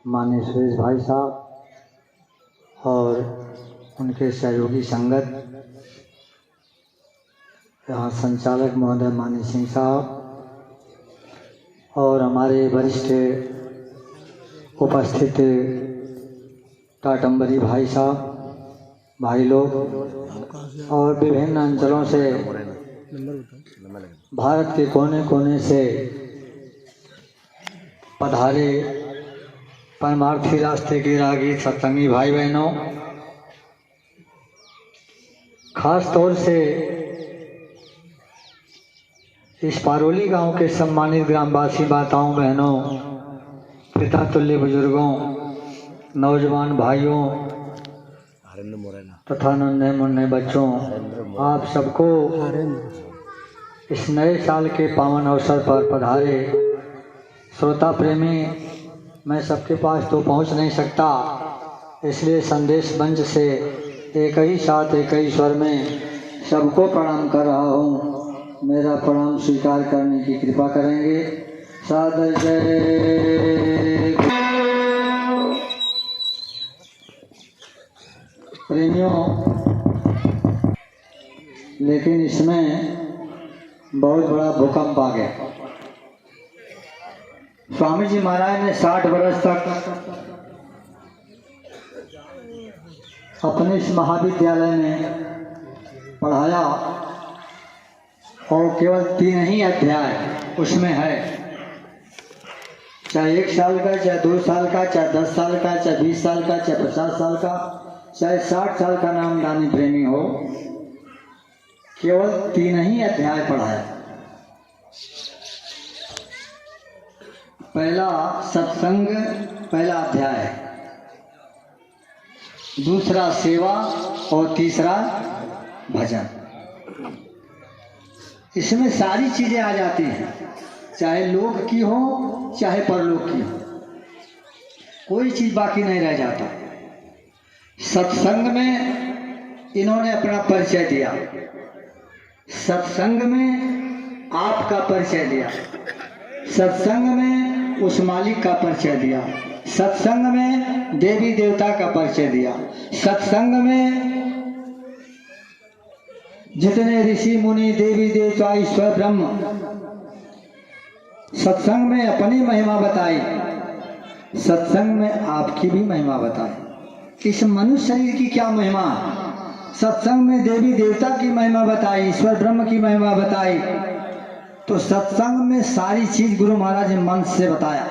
माननीय सुरेश भाई साहब और उनके सहयोगी संगत, यहाँ संचालक महोदय माननीय सिंह साहब और हमारे वरिष्ठ उपस्थित टाटम्बरी भाई साहब, भाई लोग और विभिन्न अंचलों से, भारत के कोने कोने से पधारे परमार्थी रास्ते के रागी सत्संगी भाई बहनों, खास तौर से इस पारोली गांव के सम्मानित ग्रामवासी माताओं बहनों, पिता तुल्य बुजुर्गों, नौजवान भाइयों तथा नन्हे मुन्ने बच्चों, आप सबको इस नए साल के पावन अवसर पर पधारे श्रोता प्रेमी, मैं सबके पास तो पहुंच नहीं सकता, इसलिए संदेश मंच से एक ही साथ एक ही स्वर में सबको प्रणाम कर रहा हूं। मेरा प्रणाम स्वीकार करने की कृपा करेंगे। सादर जय प्रेमियों, लेकिन इसमें बहुत बड़ा भूकंप आ गया। स्वामी जी महाराज ने 60 वर्ष तक अपने इस महाविद्यालय में पढ़ाया और केवल 3 ही अध्याय उसमें है, चाहे 1 साल का, चाहे 2 साल का, चाहे 10 साल का, चाहे 20 साल का, चाहे 50 साल का, चाहे 60 साल का नामदानी प्रेमी हो, केवल 3 ही अध्याय पढ़ाया। पहला सत्संग, पहला अध्याय, दूसरा सेवा और तीसरा भजन। इसमें सारी चीजें आ जाती हैं, चाहे लोक की हो चाहे परलोक की हो, कोई चीज बाकी नहीं रह जाता। सत्संग में इन्होंने अपना परिचय दिया, सत्संग में आपका परिचय दिया, सत्संग में उस मालिक का परिचय दिया, सत्संग में देवी देवता का परिचय दिया, सत्संग में जितने ऋषि मुनि देवी देवता ईश्वर ब्रह्म, सत्संग में अपनी महिमा बताई, सत्संग में आपकी भी महिमा बताई। इस मनुष्य शरीर की क्या महिमा, सत्संग में देवी देवता की महिमा बताई, ईश्वर ब्रह्म की महिमा बताई, तो सत्संग में सारी चीज गुरु महाराज ने मंत्र से बताया।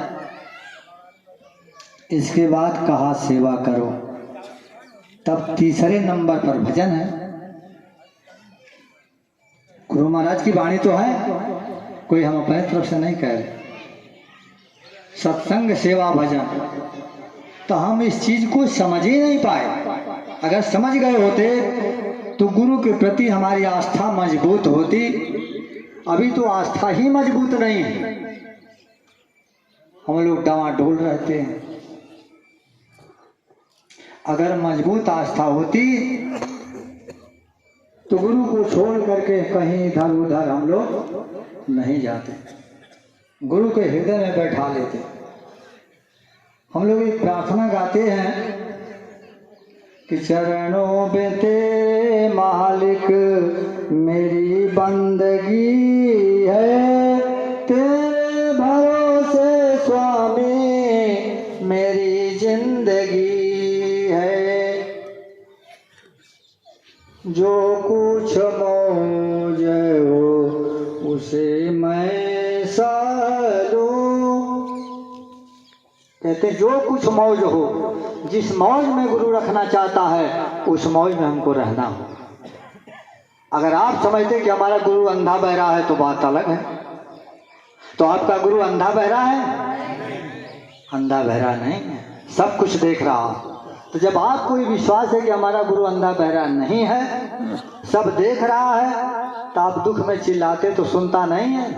इसके बाद कहा सेवा करो, तब तीसरे नंबर पर भजन है। गुरु महाराज की वाणी तो है, कोई हम अपने तरफ से नहीं कह रहे। सत्संग सेवा भजन, तो हम इस चीज को समझ ही नहीं पाए। अगर समझ गए होते तो गुरु के प्रति हमारी आस्था मजबूत होती। अभी तो आस्था ही मजबूत नहीं है, हम लोग डावाडोल रहते हैं। अगर मजबूत आस्था होती तो गुरु को छोड़ करके कहीं इधर उधर हम लोग नहीं जाते, गुरु के हृदय में बैठा लेते। हम लोग एक प्रार्थना गाते हैं कि चरणों में तेरे मालिक मेरी बंदगी है, तेरे भरोसे स्वामी मेरी जिंदगी है, जो कुछ मौज हो उसे मैं सहलूं। कहते जो कुछ मौज हो, जिस मौज में गुरु रखना चाहता है उस मौज में हमको रहना हो। अगर आप समझते कि हमारा गुरु अंधा बहरा है तो बात अलग है। तो आपका गुरु अंधा बहरा है? अंधा बहरा नहीं है, सब कुछ देख रहा। तो जब आपको ये विश्वास है कि हमारा गुरु अंधा बहरा नहीं है, सब देख रहा है, तो आप दुख में चिल्लाते तो सुनता नहीं है?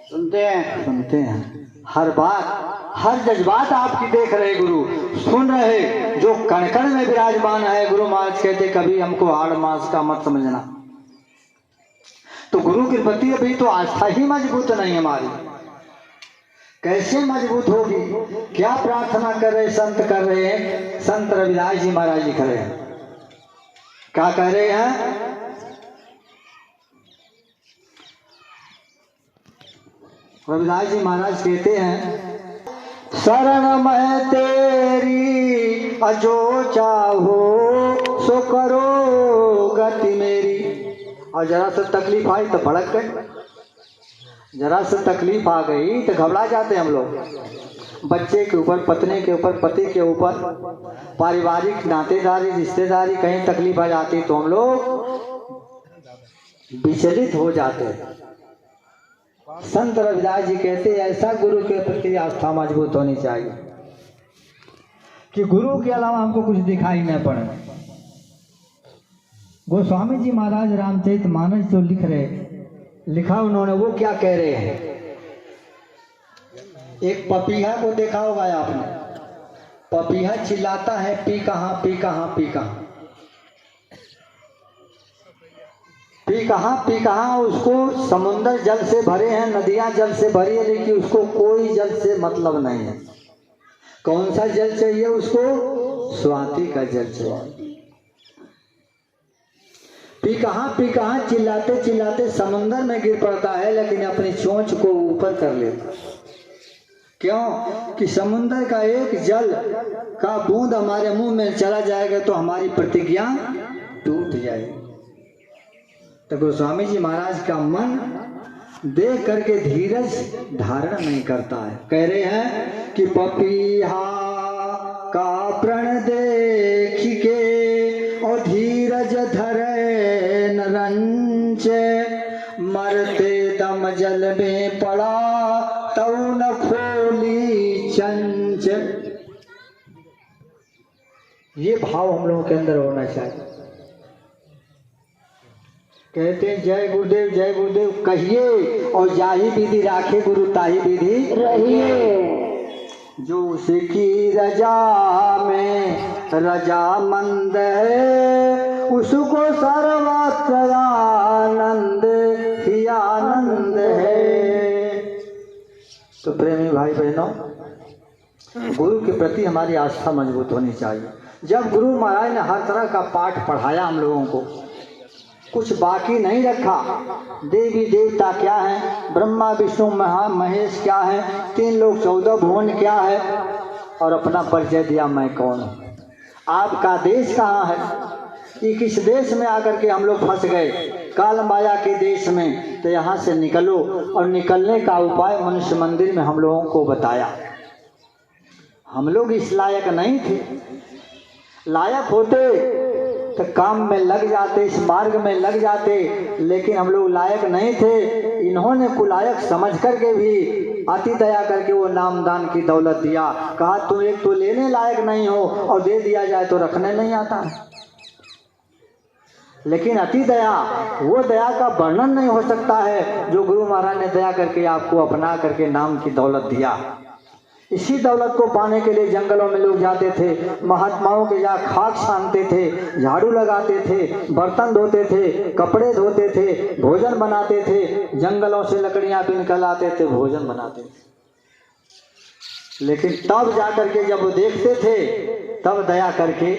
सुनते हैं, सुनते हैं। हर बात, हर जज्बात आपकी देख रहे गुरु, सुन रहे। जो कण कण में विराजमान है, गुरु महाराज कहते कभी हमको हाड़ मास का मत समझना। तो गुरु के प्रति अभी तो आस्था ही मजबूत नहीं हमारी। कैसे मजबूत होगी? क्या प्रार्थना कर रहे संत कर रहे हैं? संत रविदास जी महाराज लिख रहे हैं, क्या कह रहे हैं? रविदास जी महाराज कहते हैं, शरण मैं तेरी अजो चाहो सो करो गति मेरी। और जरा सा तकलीफ आई तो भड़क गए, जरा सा तकलीफ आ गई तो घबरा जाते हम लोग। बच्चे के ऊपर, पत्नी के ऊपर, पति के ऊपर, पारिवारिक नातेदारी रिश्तेदारी कहीं तकलीफ आ जाती तो हम लोग विचलित हो जाते हैं। संत रविदास जी कहते हैं ऐसा गुरु के प्रति आस्था मजबूत होनी चाहिए कि गुरु के अलावा हमको कुछ दिखाई न पड़े। गोस्वामी जी महाराज रामचरितमानस जो लिखा उन्होंने, वो क्या कह रहे हैं? एक पपीहा को देखा होगा आपने, पपीहा चिल्लाता है पी कहाँ पी कहाँ पी कहाँ पी कहाँ पी कहाँ। उसको समुंदर जल से भरे हैं, नदियां जल से भरी है, लेकिन उसको कोई जल से मतलब नहीं है। कौन सा जल चाहिए उसको? स्वाति का जल चाहिए। पी कहाँ चिल्लाते चिल्लाते समुंदर में गिर पड़ता है, लेकिन अपनी चोंच को ऊपर कर लेता। क्यों? कि समुंदर का एक जल का बूंद हमारे मुंह में चला जाएगा तो हमारी प्रतिज्ञा टूट जाएगी। तो गोस्वामी जी महाराज का मन देख करके धीरज धारण नहीं करता है। कह रहे हैं कि पपीहा का प्रण देख के और धीरज धरे न रंच, मरते दम जल में पड़ा तऊ न खोली चंच। ये भाव हम लोगों के अंदर होना चाहिए। कहते हैं जय गुरुदेव कहिए और जाही विधि राखे गुरु ताही विधि रहिए। जो उसकी रजा में रजामंद है उसको सर्वत्र आनंद ही आनंद है। तो प्रेमी भाई बहनों, गुरु के प्रति हमारी आस्था मजबूत होनी चाहिए। जब गुरु महाराज ने हर तरह का पाठ पढ़ाया हम लोगों को, कुछ बाकी नहीं रखा। देवी देवता क्या है, ब्रह्मा विष्णु महेश क्या है, 3 लोक 14 भुवन क्या है, और अपना परिचय दिया मैं कौन हूँ, आपका देश कहाँ है, कि किस देश में आकर के हम लोग फंस गए, काल माया के देश में। तो यहाँ से निकलो, और निकलने का उपाय मनुष्य मंदिर में हम लोगों को बताया। हम लोग इस लायक नहीं थे, लायक होते तो काम में लग जाते, इस मार्ग में लग जाते, लेकिन हम लोग लायक नहीं थे। इन्होंने कुलायक समझ करके भी अति दया करके वो नाम दान की दौलत दिया। कहा तुम एक तो लेने लायक नहीं हो और दे दिया जाए तो रखने नहीं आता। लेकिन अति दया, वो दया का वर्णन नहीं हो सकता है जो गुरु महाराज ने दया करके आपको अपना करके नाम की दौलत दिया। इसी दौलत को पाने के लिए जंगलों में लोग जाते थे, महात्माओं के यहाँ खाक छानते थे, झाड़ू लगाते थे, बर्तन धोते थे, कपड़े धोते थे, भोजन बनाते थे, जंगलों से लकड़ियां भी निकल आते थे, भोजन बनाते थे। लेकिन तब जाकर के जब वो देखते थे, तब दया करके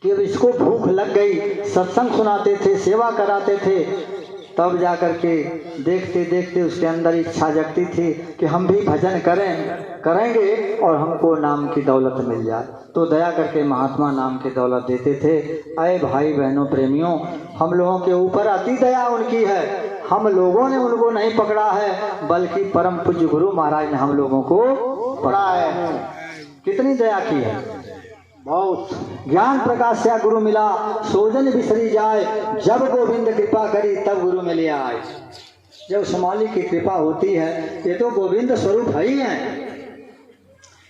कि अब इसको भूख लग गई, सत्संग सुनाते थे, सेवा कराते थे, तब जाकर के देखते देखते उसके अंदर इच्छा जगती थी कि हम भी भजन करेंगे और हमको नाम की दौलत मिल जाए। तो दया करके महात्मा नाम की दौलत देते थे। अय भाई बहनों प्रेमियों, हम लोगों के ऊपर अति दया उनकी है। हम लोगों ने उनको नहीं पकड़ा है, बल्कि परम पूज्य गुरु महाराज ने हम लोगों को पकड़ा है। कितनी दया की है, बहुत। ज्ञान प्रकाश से गुरु मिला, सोजन बिसरी जाए, जब गोविंद कृपा करी तब गुरु मिले आए। जब समाली की कृपा होती है, ये तो गोविंद स्वरूप है ही हैं।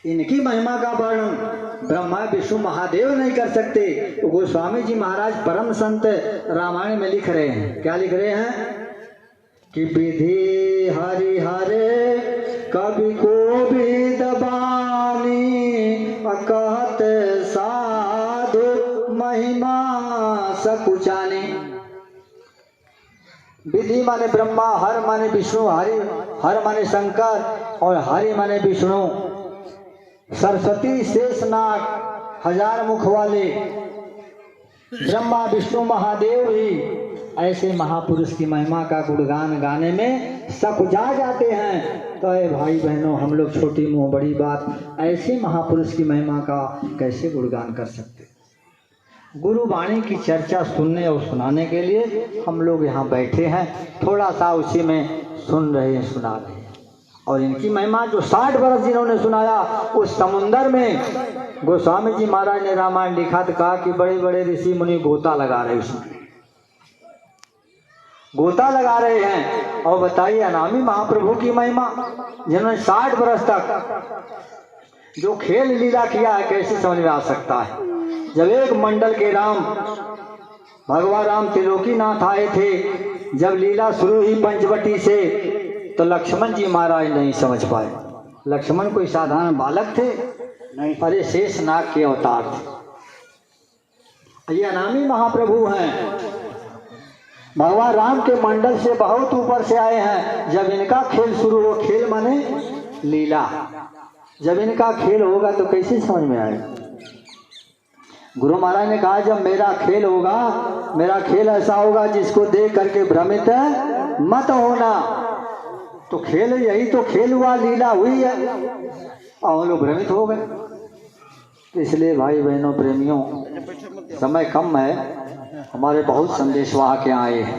इनकी महिमा का वर्णन ब्रह्मा विष्णु महादेव नहीं कर सकते। तो गोस्वामी जी महाराज परम संत रामायण में लिख रहे हैं, क्या लिख रहे हैं कि विधि हरि हरे कवि को भी दबानी, कहत साधु महिमा सकुचाने। विधि माने ब्रह्मा, हर माने विष्णु, हरि हर माने शंकर, और हरि माने विष्णु, सरस्वती शेषनाग 1000 मुख वाले, ब्रह्मा विष्णु महादेव ही ऐसे महापुरुष की महिमा का गुणगान गाने में सकुचा जाते हैं। तो ये भाई बहनों, हम लोग छोटी मुंह बड़ी बात, ऐसे महापुरुष की महिमा का कैसे गुणगान कर सकते। गुरु वाणी की चर्चा सुनने और सुनाने के लिए हम लोग यहाँ बैठे हैं, थोड़ा सा उसी में सुन रहे हैं, सुना रहे हैं। और इनकी महिमा जो 60 वर्ष जिन्होंने सुनाया, उस समुंदर में गोस्वामी जी महाराज ने रामायण लिखा तो कहा कि बड़े बड़े ऋषि मुनि गोता लगा रहे, उसमें गोता लगा रहे हैं। और बताइए अनामी महाप्रभु की महिमा, जिन्होंने 60 वर्ष तक जो खेल लीला किया है, कैसे समझ में आ सकता है। जब एक मंडल के राम भगवान राम त्रिलोकीनाथ आए थे, जब लीला शुरू हुई पंचवटी से, तो लक्ष्मण जी महाराज नहीं समझ पाए। लक्ष्मण कोई साधारण बालक थे नहीं, अरे शेषनाग के अवतार थे। ये अनामी महाप्रभु हैं, भगवान राम के मंडल से बहुत ऊपर से आए हैं। जब इनका खेल शुरू हो, खेल माने लीला, जब इनका खेल होगा तो कैसे समझ में आएगा। गुरु महाराज ने कहा जब मेरा खेल होगा, मेरा खेल ऐसा होगा जिसको देख करके भ्रमित मत होना। तो खेल यही तो खेल हुआ, लीला हुई है और लोग भ्रमित हो गए। इसलिए भाई बहनों प्रेमियों, समय कम है, हमारे बहुत संदेशवाहक यहाँ आए हैं।